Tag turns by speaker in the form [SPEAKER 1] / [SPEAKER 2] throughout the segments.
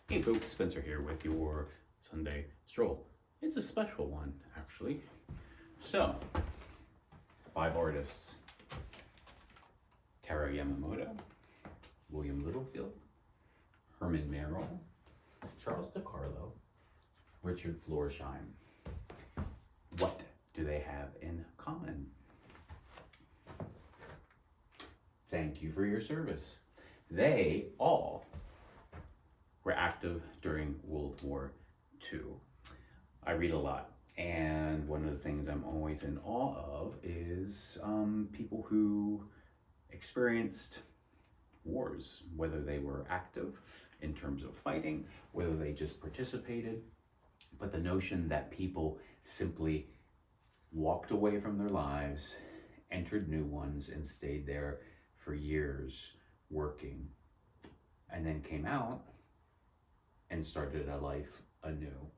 [SPEAKER 1] Hey folks, Spencer here with your Sunday Stroll. It's a special one, actually. So, 5 artists: Taro Yamamoto, William Littlefield, Herman Merrill, Charles DiCarlo, Richard Florsheim. What do they have in common? Thank you for your service. They all were active during World War II. I read a lot, and one of the things I'm always in awe of is people who experienced wars, whether they were active in terms of fighting, whether they just participated, but the notion that people simply walked away from their lives, entered new ones, and stayed there for years working, and then came out and started a life anew.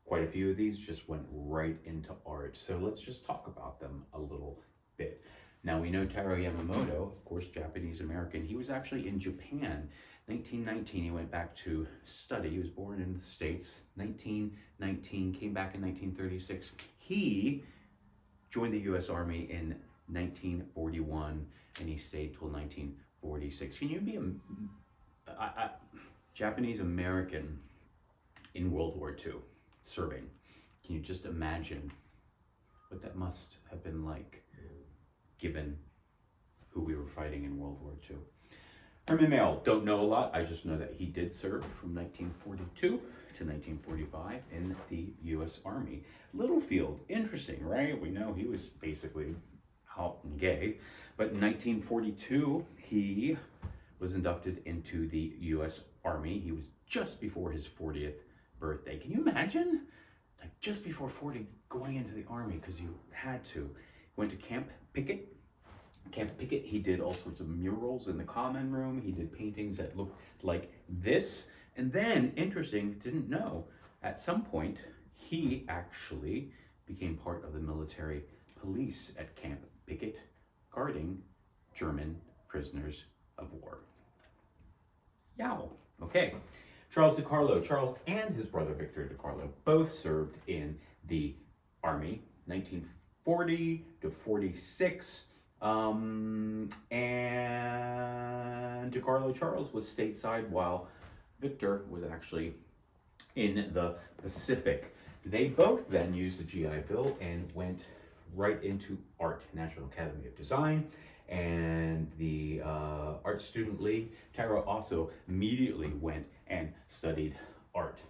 [SPEAKER 1] Quite a few of these just went right into art. So let's just talk about them a little bit. Now we know Taro Yamamoto, of course, Japanese American. He was actually in Japan. 1919, he went back to study. He was born in the States. 1919, came back in 1936. He joined the U.S. Army in 1941, and he stayed till 1946. Can you be a Japanese American in World War II, serving? Can you just imagine what that must have been like, given who we were fighting in World War II? Herman Merrill, don't know a lot. I just know that he did serve from 1942 to 1945 in the U.S. Army. Littlefield, interesting, right? We know he was basically out and gay, but in 1942, he was inducted into the U.S. Army. He was just before his 40th birthday. Can you imagine? Like just before 40, going into the Army because you had to. He went to Camp Pickett. Camp Pickett, he did all sorts of murals in the common room. He did paintings that looked like this. And then, interesting, didn't know, at some point, he actually became part of the military police at Camp Pickett, guarding German prisoners of war. Yow. Okay. Charles DiCarlo. Charles and his brother Victor DiCarlo both served in the Army, 1940 to 46. And DiCarlo Charles was stateside while Victor was actually in the Pacific. They both then used the GI Bill and went right into art, National Academy of Design, and the Art Student League. Taro also immediately went and studied art.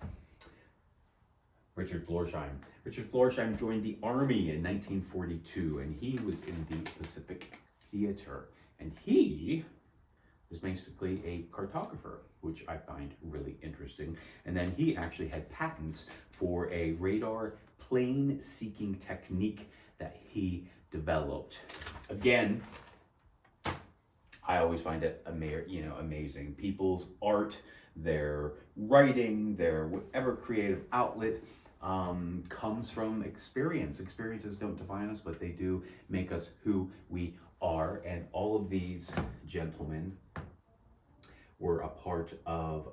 [SPEAKER 1] Richard Florsheim. Richard Florsheim joined the Army in 1942, and he was in the Pacific Theater. And he was basically a cartographer, which I find really interesting. And then he actually had patents for a radar plane seeking technique that he developed. Again, I always find it amazing. People's art, their writing, their whatever creative outlet comes from experience. Experiences don't define us, but they do make us who we are. And all of these gentlemen were a part of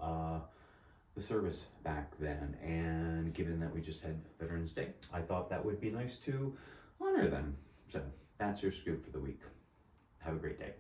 [SPEAKER 1] the service back then. And given that we just had Veterans Day, I thought that would be nice to honor them. So that's your scoop for the week. Have a great day.